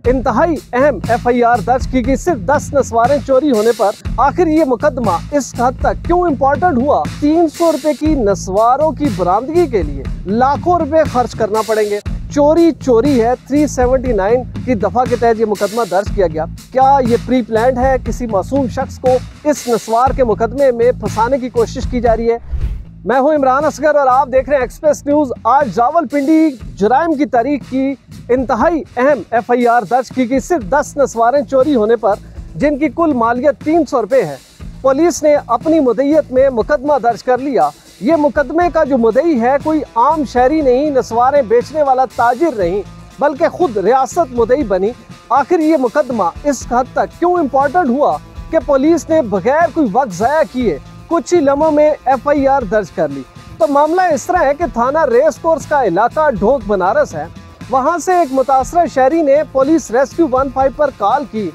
इंतहाई अहम FIR दर्ज की गई सिर्फ 10 नस्वारें चोरी होने पर। आखिर ये मुकदमा इस हद तक क्यों इम्पोर्टेंट हुआ? 300 रुपए की नस्वारों की बरामदगी के लिए लाखों रुपए खर्च करना पड़ेंगे। चोरी है। 379 की दफा के तहत ये मुकदमा दर्ज किया गया। क्या ये प्री प्लान्ड है? किसी मासूम शख्स को इस नस्वार के मुकदमे में फंसाने की कोशिश की जा रही है। मैं हूं इमरान असगर और आप देख रहे हैं एक्सप्रेस न्यूज। आज रावलपिंडी जुराइम की तारीख की इंतहाई अहम FIR दर्ज की गई सिर्फ 10 नस्वारें चोरी होने पर, जिनकी कुल मालियत 300 रुपए है। पुलिस ने अपनी मुद्दईयत में मुकदमा दर्ज कर लिया। ये मुकदमे का जो मुद्दई है कोई आम शहरी नहीं, नस्वारें बेचने वाला ताजिर नहीं, बल्कि खुद रियासत मुद्दई बनी। आखिर ये मुकदमा इस हद तक क्यों इम्पोर्टेंट हुआ कि पुलिस ने बगैर कोई वक्त ज़ाया किए कुछ ही लम्हों में FIR दर्ज कर ली। तो मामला इस तरह है कि थाना रेस कोर्स का इलाका ढोक बनारस है। वहां से एक मुतासरा शहरी ने पुलिस रेस्क्यू 15 पर कॉल की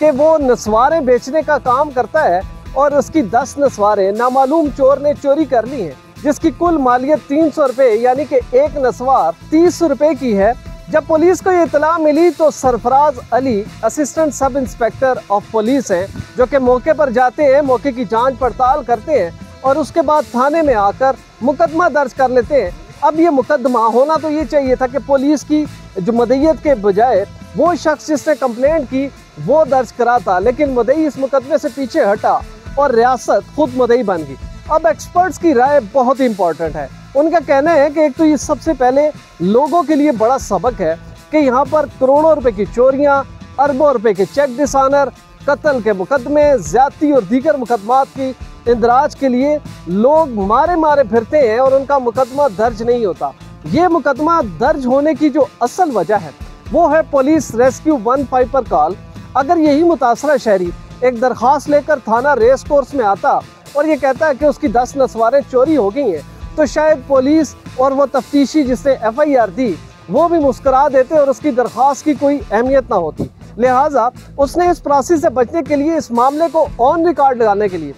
कि वो नस्वारें बेचने का काम करता है और उसकी 10 नस्वारें नामालूम चोर ने चोरी कर ली हैं, जिसकी कुल मालियत 300 रुपए यानी कि एक नस्वार 30 रुपए की है। जब पुलिस को ये इतला मिली तो Sarfaraz Ali assistant sub inspector of police हैं, जो कि मौके पर जाते हैं, मौके की जांच पड़ताल करते हैं और उसके बाद थाने में आकर मुकदमा दर्ज कर लेते हैं। अब ये मुकदमा होना तो ये चाहिए था कि पुलिस की जो मुद्दईयत के बजाय वो शख्स जिसने कंप्लेंट की वो दर्ज कराता, लेकिन मुद्दई इस मुकदमे से पीछे हटा और रियासत खुद मुद्दई बन गई। अब एक्सपर्ट्स की राय बहुत इंपॉर्टेंट है। उनका कहना है कि एक तो ये सबसे पहले लोगों के लिए बड़ा सबक है कि यहाँ पर करोड़ों रुपए की चोरियाँ, अरबों रुपए के चेक डिसऑनर, कत्ल के मुकदमे, ज्यादती और दीगर मुकदमात की इंदराज के लिए लोग मारे फिरते हैं और उनका मुकदमा दर्ज नहीं होता। ये मुकदमा दर्ज होने की जो असल वजह है वो है पुलिस रेस्क्यू 15 पर कॉल। अगर यही मुतासरा शहरी एक दरख्वास्त लेकर थाना रेस कोर्स में आता और ये कहता है कि उसकी 10 नस्वारें चोरी हो गई हैं, तो शायद पुलिस और वो तफ्तीशी जिसने FIR दी वो भी मुस्कुरा देते और उसकी दरख्वास्त की कोई अहमियत ना होती। लिहाजा उसने इस प्रोसेस से बचने के लिए इस मामले को ऑन रिकॉर्ड लगाने के लिए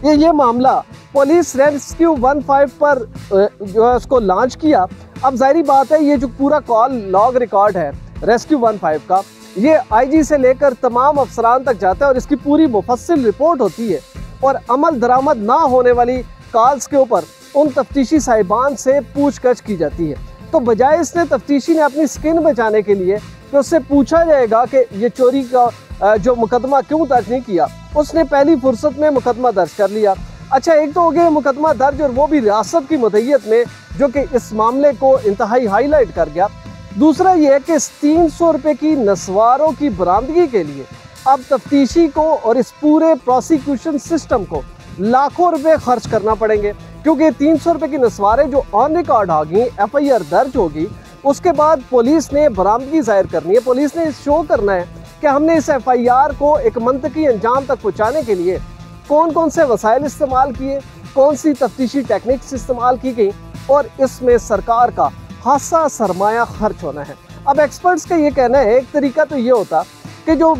ये मामला पुलिस रेस्क्यू 15 पर जो है उसको लॉन्च किया। अब जाहिर बात है ये जो पूरा कॉल लॉग रिकॉर्ड है रेस्क्यू 15 का, ये IG से लेकर तमाम अफसरान तक जाता है और इसकी पूरी मुफस्सिल रिपोर्ट होती है और अमल दरामद ना होने वाली कॉल्स के ऊपर उन तफ्तीशी साहिबान से पूछताछ की जाती है। तो बजाय इसने तफ्तीशी ने अपनी स्किन बचाने के लिए तो उससे पूछा जाएगा कि ये चोरी का जो मुकदमा क्यों दर्ज नहीं किया, उसने पहली फुर्सत में मुकदमा दर्ज कर लिया। अच्छा, एक तो हो गया मुकदमा दर्ज और वो भी रियासत की मुद्दईयत में, जो कि इस मामले को इंतहाई हाईलाइट कर गया। दूसरा ये है कि 300 रुपए की नस्वारों की बरामदगी के लिए अब तफ्तीशी को और इस पूरे प्रोसिक्यूशन सिस्टम को लाखों रुपए खर्च करना पड़ेंगे, क्योंकि 300 रुपए की नस्वारें जो ऑन रिकॉर्ड आ गई, FIR दर्ज होगी, उसके बाद पुलिस ने बरामदगी जाहिर करनी है। पुलिस ने शो करना है कि हमने इस FIR को एक मंतकी अंजाम तक पहुंचाने के लिए कौन कौन से वसाइल इस्तेमाल किए, कौन सी तफ्तीशी टेक्निक्स इस्तेमाल की गई और इसमें सरकार का खासा सरमाया खर्च होना है। अब एक्सपर्ट्स का ये कहना है, एक तरीका तो ये होता कि जो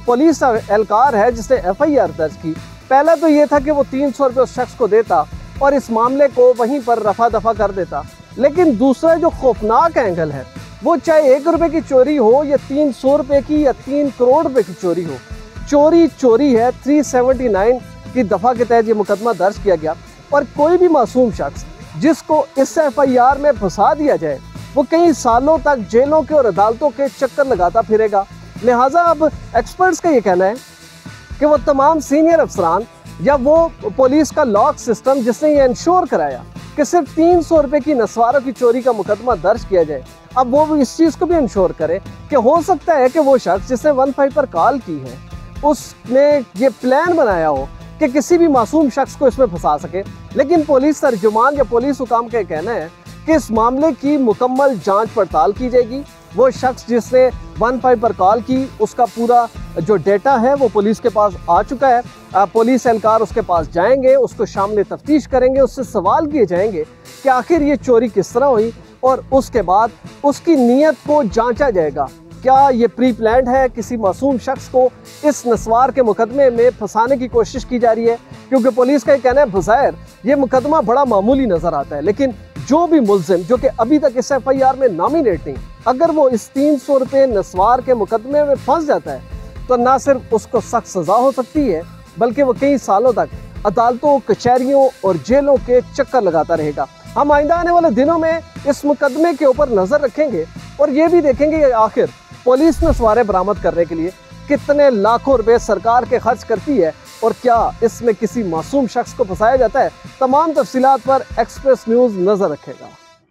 पुलिस एहलकार है जिसने FIR दर्ज की, पहला तो ये था कि वो 300 रुपये उस शख्स को देता और इस मामले को वहीं पर रफा दफा कर देता। लेकिन दूसरा जो खौफनाक एंगल है वो चाहे 1 रुपए की चोरी हो या 300 रुपए की या 3 करोड़ रुपए की चोरी हो, चोरी है। 379 की दफा के तहत ये मुकदमा दर्ज किया गया और कोई भी मासूम शख्स जिसको इस FIR में फंसा दिया जाए वो कई सालों तक जेलों के और अदालतों के चक्कर लगाता फिरेगा। लिहाजा अब एक्सपर्ट्स का ये कहना है कि वो तमाम सीनियर अफसरान या वो पुलिस का लॉक सिस्टम जिसने ये इंश्योर कराया कि सिर्फ 300 रुपए की नस्वारों की चोरी का मुकदमा दर्ज किया जाए, अब वो इस चीज़ को भी इंश्योर करे कि हो सकता है कि वो शख्स जिसने 15 पर कॉल की है उसने ये प्लान बनाया हो कि किसी भी मासूम शख्स को इसमें फंसा सके। लेकिन पुलिस तर्जुमान या पुलिस हुकाम का कहना है कि इस मामले की मुकम्मल जांच पड़ताल की जाएगी। वो शख्स जिसने 15 पर कॉल की उसका पूरा जो डेटा है वो पुलिस के पास आ चुका है। पुलिस एहलकार उसके पास जाएंगे, उसको शामिल तफ्तीश करेंगे, उससे सवाल किए जाएंगे कि आखिर ये चोरी किस तरह हुई और उसके बाद उसकी नीयत को जांचा जाएगा। क्या ये प्री प्लान्ड है? किसी मासूम शख्स को इस नस्वार के मुकदमे में फंसाने की कोशिश की जा रही है? क्योंकि पुलिस का कहना है बज़ाहिर ये मुकदमा बड़ा मामूली नजर आता है, लेकिन जो भी मुल्जिम जो कि अभी तक इस FIR में नॉमिनेट नहीं अगर वो इस 300 रुपए नस्वार के मुकदमे में फंस जाता है तो ना सिर्फ उसको सख्त सजा हो सकती है, बल्कि वो कई सालों तक अदालतों, कचहरियों और जेलों के चक्कर लगाता रहेगा। हम आइंदा आने वाले दिनों में इस मुकदमे के ऊपर नजर रखेंगे और ये भी देखेंगे कि आखिर पुलिस नस्वारे बरामद करने के लिए कितने लाखों रुपए सरकार के खर्च करती है और क्या इसमें किसी मासूम शख्स को फंसाया जाता है। तमाम तफसीलात पर एक्सप्रेस न्यूज़ नजर रखेगा।